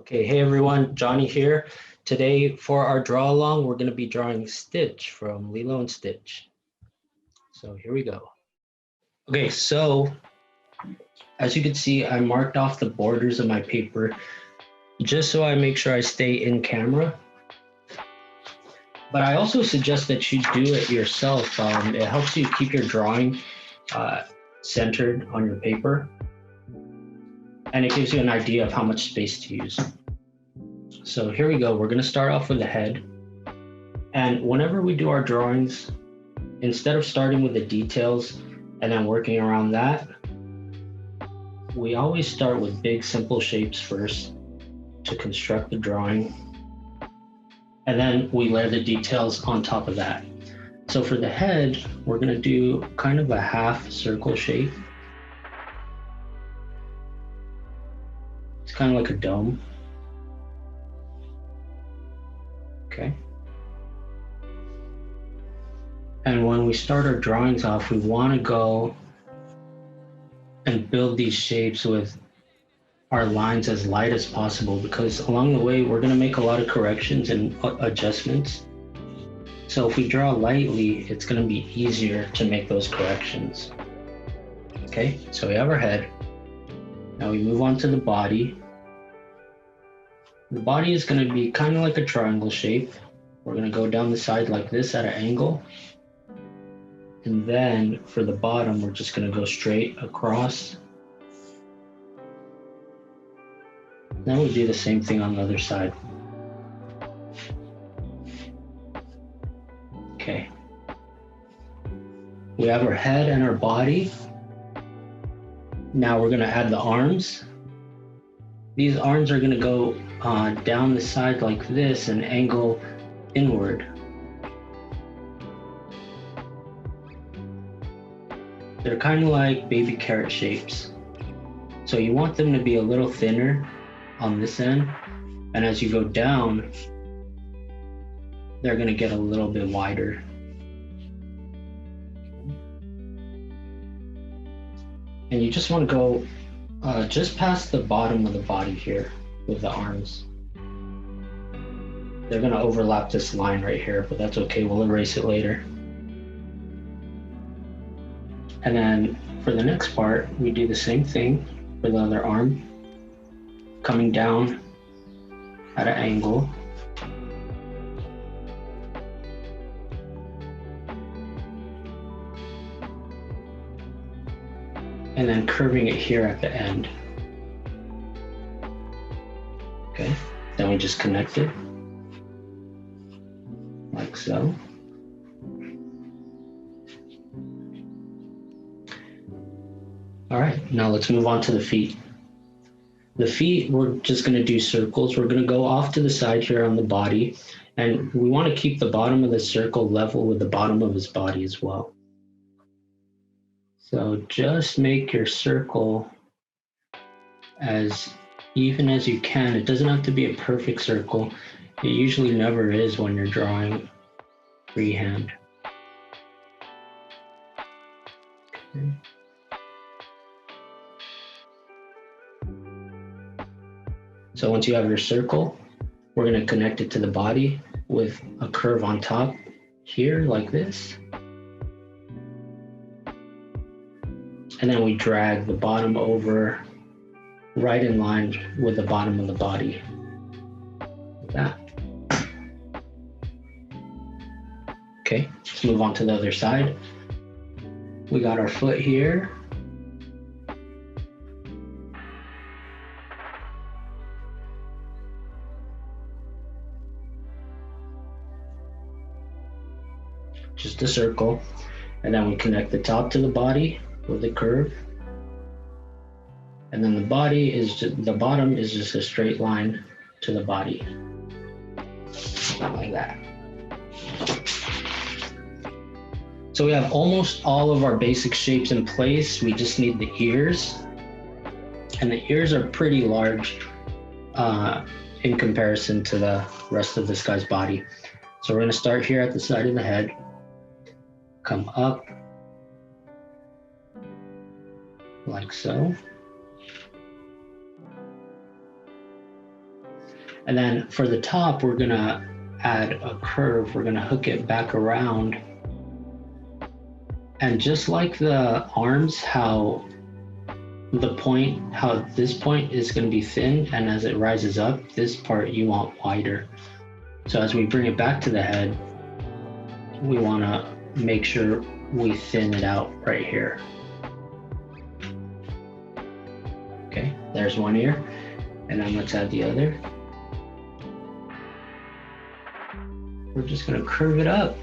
Okay, hey everyone, Johnny here. Today for our draw along, we're going to be drawing Stitch from Lilo and Stitch. So here we go. Okay, so as you can see, I marked off the borders of my paper just so I make sure I stay in camera. But I also suggest that you do it yourself. It helps you keep your drawing centered on your paper, and it gives you an idea of how much space to use. So here we go. We're going to start off with the head. And whenever we do our drawings, instead of starting with the details and then working around that, we always start with big, simple shapes first to construct the drawing. And then we layer the details on top of that. So for the head, we're going to do kind of a half circle shape. It's kind of like a dome. Okay. And when we start our drawings off, we want to go and build these shapes with our lines as light as possible, because along the way, we're going to make a lot of corrections and adjustments. So if we draw lightly, it's going to be easier to make those corrections. Okay, so we have our head. Now we move on to the body. The body is going to be kind of like a triangle shape. We're going to go down the side like this at an angle. And then for the bottom, we're just going to go straight across. Then we do the same thing on the other side. Okay. We have our head and our body. Now we're going to add the arms. These arms are going to go down the side like this and angle inward. They're kind of like baby carrot shapes. So you want them to be a little thinner on this end, and as you go down, they're going to get a little bit wider. And you just want to go just past the bottom of the body here with the arms. They're going to overlap this line right here, but that's okay. We'll erase it later. And then for the next part, we do the same thing for the other arm, coming down at an angle. And then curving it here at the end. Okay, then we just connect it like so. All right, now let's move on to the feet. The feet, we're just going to do circles. We're going to go off to the side here on the body, and we want to keep the bottom of the circle level with the bottom of his body as well. So just make your circle as even as you can. It doesn't have to be a perfect circle. It usually never is when you're drawing freehand. Okay. So once you have your circle, we're going to connect it to the body with a curve on top here like this. And then we drag the bottom over right in line with the bottom of the body. Like that. Okay, let's move on to the other side. We got our foot here. Just a circle. And then we connect the top to the body with a curve, and then the body is just, the bottom is just a straight line to the body, like that. So we have almost all of our basic shapes in place. We just need the ears, and the ears are pretty large in comparison to the rest of this guy's body. So we're going to start here at the side of the head, come up like so. And then for the top, we're gonna add a curve. We're gonna hook it back around. And just like the arms, how this point is gonna be thin, and as it rises up, this part you want wider. So as we bring it back to the head, we wanna make sure we thin it out right here. Okay, there's one ear. And then let's add the other. We're just gonna curve it up.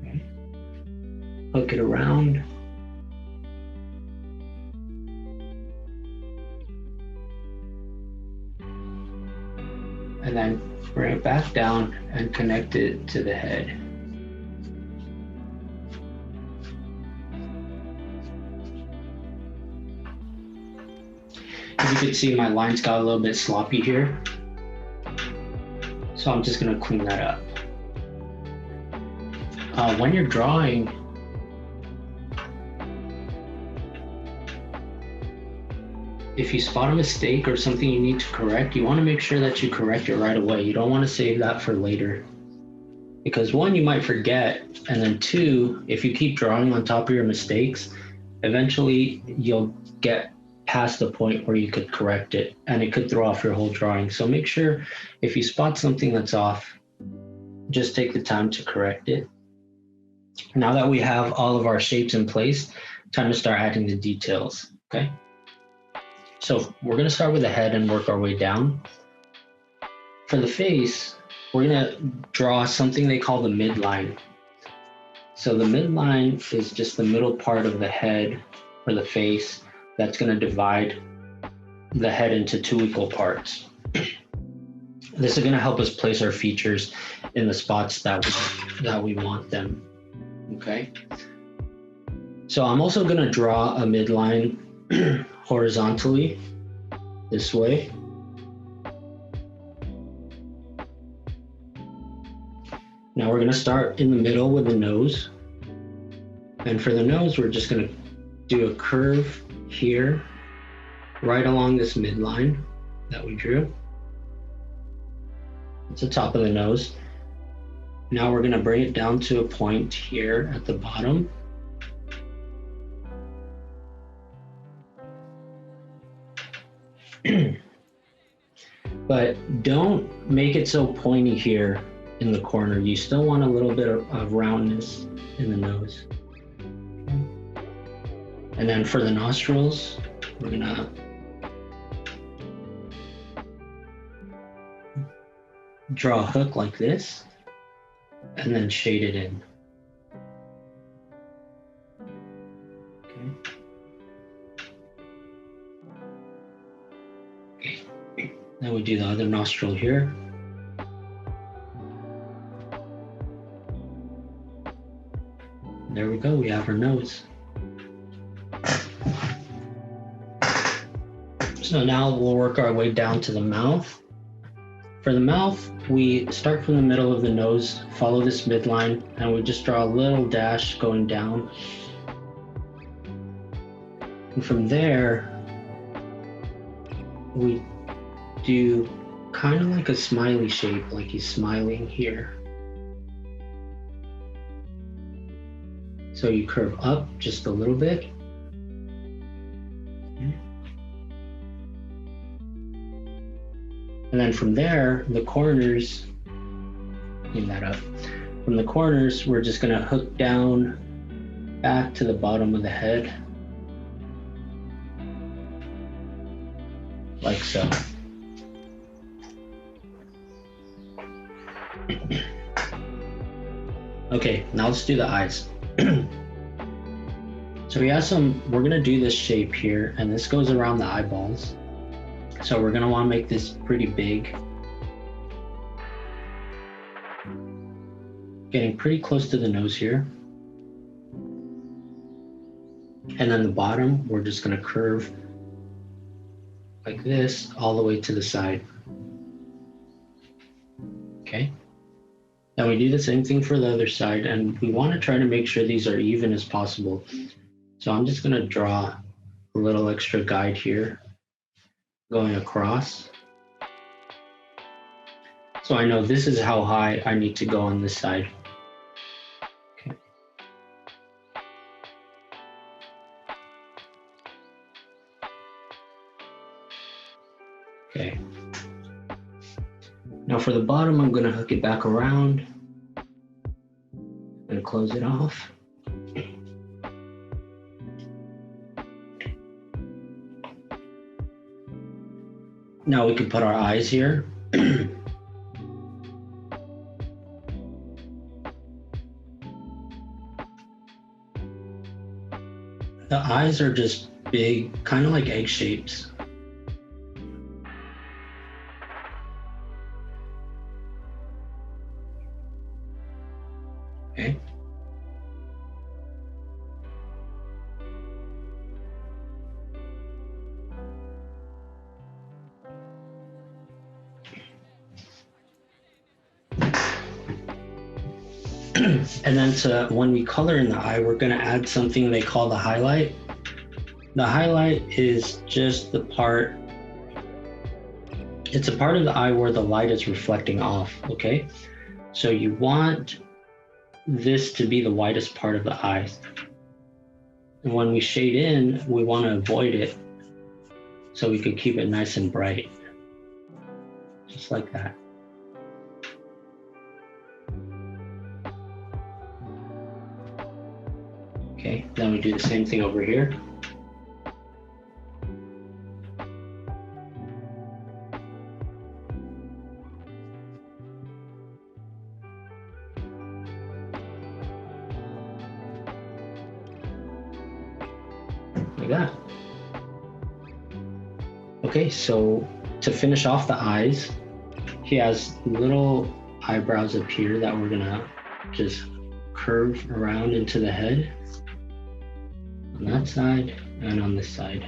Okay. Hook it around. And then bring it back down and connect it to the head. As you can see, my lines got a little bit sloppy here. So I'm just gonna clean that up. When you're drawing, if you spot a mistake or something you need to correct, you wanna make sure that you correct it right away. You don't wanna save that for later. Because one, you might forget, and then two, if you keep drawing on top of your mistakes, eventually you'll get past the point where you could correct it and it could throw off your whole drawing. So make sure if you spot something that's off, just take the time to correct it. Now that we have all of our shapes in place, time to start adding the details, okay? So we're gonna start with the head and work our way down. For the face, we're gonna draw something they call the midline. So the midline is just the middle part of the head or the face that's going to divide the head into two equal parts. This is going to help us place our features in the spots that we want them. Okay. So I'm also going to draw a midline horizontally this way. Now we're going to start in the middle with the nose. And for the nose, we're just going to do a curve here, right along this midline that we drew. It's the top of the nose. Now we're going to bring it down to a point here at the bottom. But don't make it so pointy here in the corner. You still want a little bit of roundness in the nose. And then for the nostrils, we're gonna draw a hook like this and then shade it in. Okay. Then we do the other nostril here. There we go, we have our nose. So now we'll work our way down to the mouth. For the mouth, we start from the middle of the nose, follow this midline, and we just draw a little dash going down. And from there, we do kind of like a smiley shape, like he's smiling here. So you curve up just a little bit. And then from there, the corners, clean that up. From the corners, we're just gonna hook down back to the bottom of the head. Like so. Okay, now let's do the eyes. So we're gonna do this shape here, and this goes around the eyeballs. So we're gonna wanna make this pretty big. Getting pretty close to the nose here. And then the bottom, we're just gonna curve like this all the way to the side. Okay. Now we do the same thing for the other side, and we wanna try to make sure these are even as possible. So I'm just gonna draw a little extra guide here going across. So I know this is how high I need to go on this side. Okay. Okay. Now for the bottom, I'm gonna hook it back around and close it off. Now we can put our eyes here. The eyes are just big, kind of like egg shapes. Okay. And then when we color in the eye, we're going to add something they call the highlight. The highlight is just the part, it's a part of the eye where the light is reflecting off, okay? So you want this to be the whitest part of the eye. And when we shade in, we want to avoid it so we could keep it nice and bright. Just like that. Okay, then we do the same thing over here. Like that. Okay, so to finish off the eyes, he has little eyebrows up here that we're gonna just curve around into the head. On that side and on this side.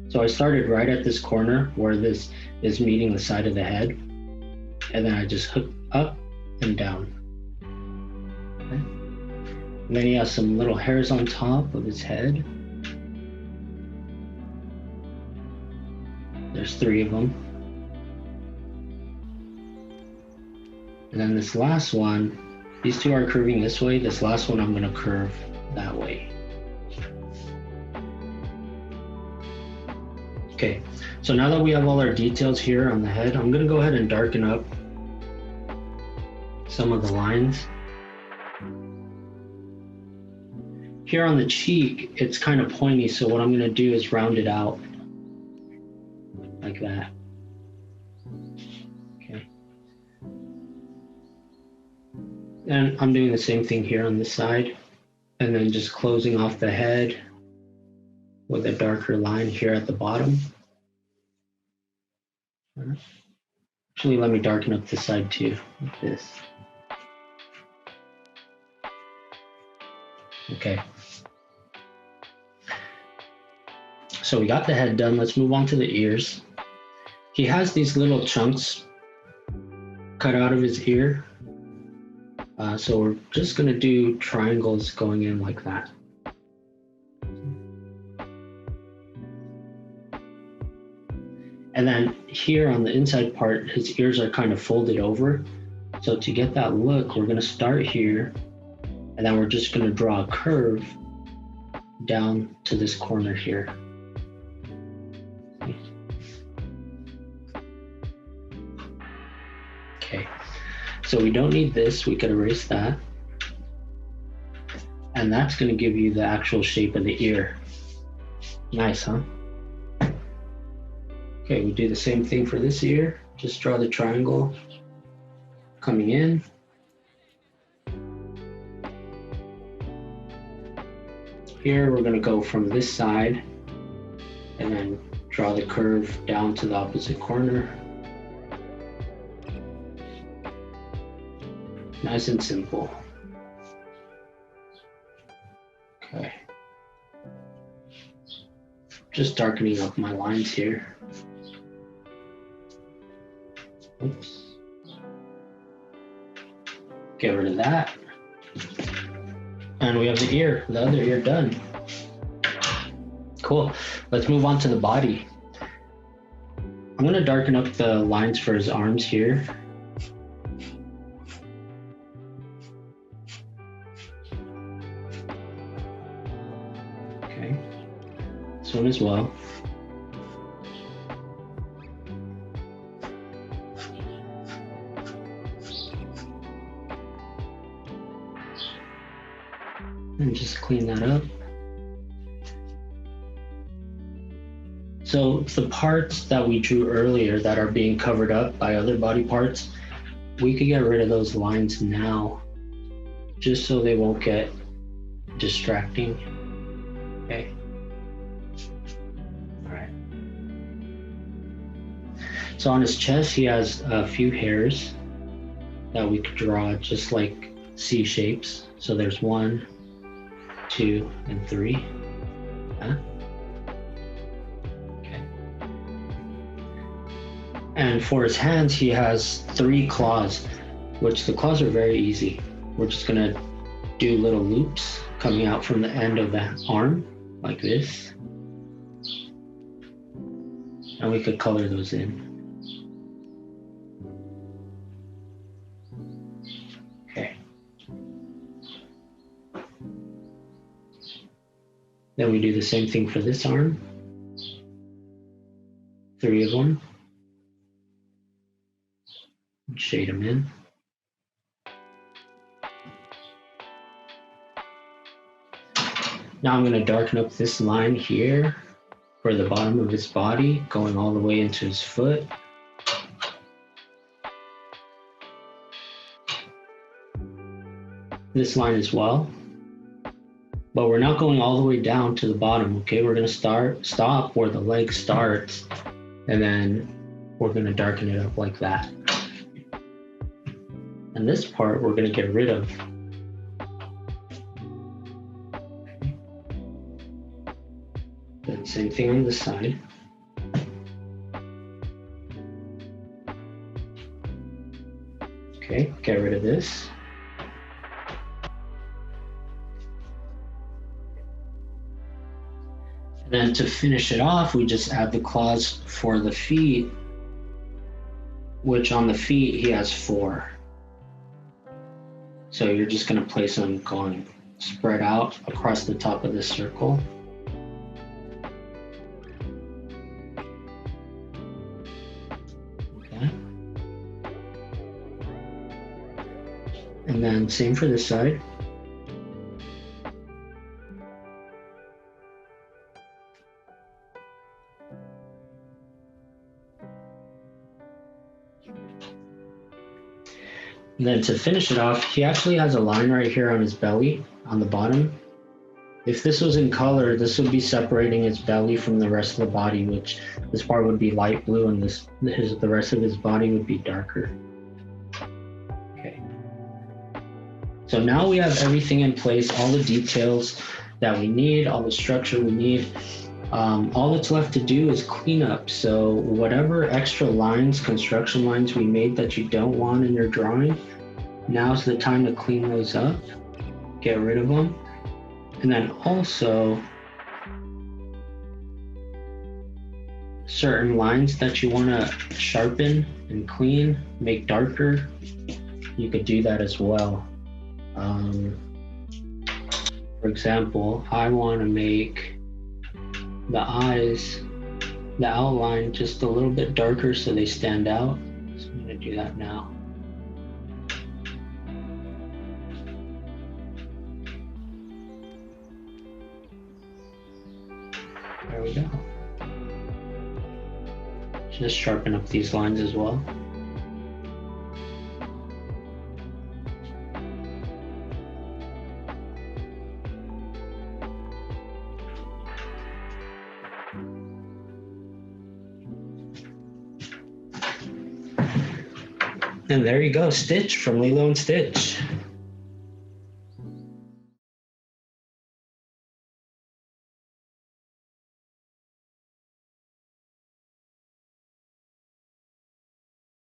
So I started right at this corner where this is meeting the side of the head, and then I just hook up and down. Okay. And then he has some little hairs on top of his head. There's 3 of them. And then this last one, these 2 are curving this way. This last one I'm gonna curve that way. Okay, so now that we have all our details here on the head, I'm gonna go ahead and darken up some of the lines. Here on the cheek, it's kind of pointy, so what I'm gonna do is round it out like that. Okay. And I'm doing the same thing here on this side, and then just closing off the head with a darker line here at the bottom. Actually, let me darken up this side too, like this. Okay. So we got the head done. Let's move on to the ears. He has these little chunks cut out of his ear. So we're just gonna do triangles going in like that. And then here on the inside part, his ears are kind of folded over. So to get that look, we're gonna start here, and then we're just gonna draw a curve down to this corner here. Okay, so we don't need this, we could erase that. And that's gonna give you the actual shape of the ear. Nice, huh? Okay, we do the same thing for this ear. Just draw the triangle coming in. Here we're gonna go from this side and then draw the curve down to the opposite corner. Nice and simple. Okay. Just darkening up my lines here. Oops. Get rid of that. And we have the ear, the other ear done. Cool. Let's move on to the body. I'm going to darken up the lines for his arms here. Okay. This one as well. And just clean that up. So the parts that we drew earlier that are being covered up by other body parts, we could get rid of those lines now, just so they won't get distracting. Okay. All right. So on his chest, he has a few hairs that we could draw just like C shapes. So there's 1, 2, and 3. Huh? Okay. And for his hands, he has 3 claws, which the claws are very easy. We're just gonna do little loops coming out from the end of the arm, like this. And we could color those in. Okay. Then we do the same thing for this arm. 3 of them. Shade them in. Now I'm going to darken up this line here for the bottom of his body, going all the way into his foot. This line as well. But we're not going all the way down to the bottom, okay? We're going to stop where the leg starts, and then we're going to darken it up like that. And this part we're going to get rid of. Then same thing on this side. Okay, get rid of this. And then to finish it off, we just add the claws for the feet, which on the feet he has 4. So you're just going to place them going spread out across the top of this circle. Okay. And then same for this side. And then to finish it off, he actually has a line right here on his belly, on the bottom. If this was in color, this would be separating his belly from the rest of the body, which this part would be light blue and the rest of his body would be darker. Okay. So now we have everything in place, all the details that we need, all the structure we need. All that's left to do is clean up. So whatever extra lines, construction lines we made that you don't want in your drawing, now's the time to clean those up, get rid of them. And then also certain lines that you want to sharpen and clean, make darker, you could do that as well. For example, I want to make the eyes, the outline just a little bit darker so they stand out. So I'm going to do that now. There we go. Just sharpen up these lines as well. And there you go, Stitch from Lilo and Stitch.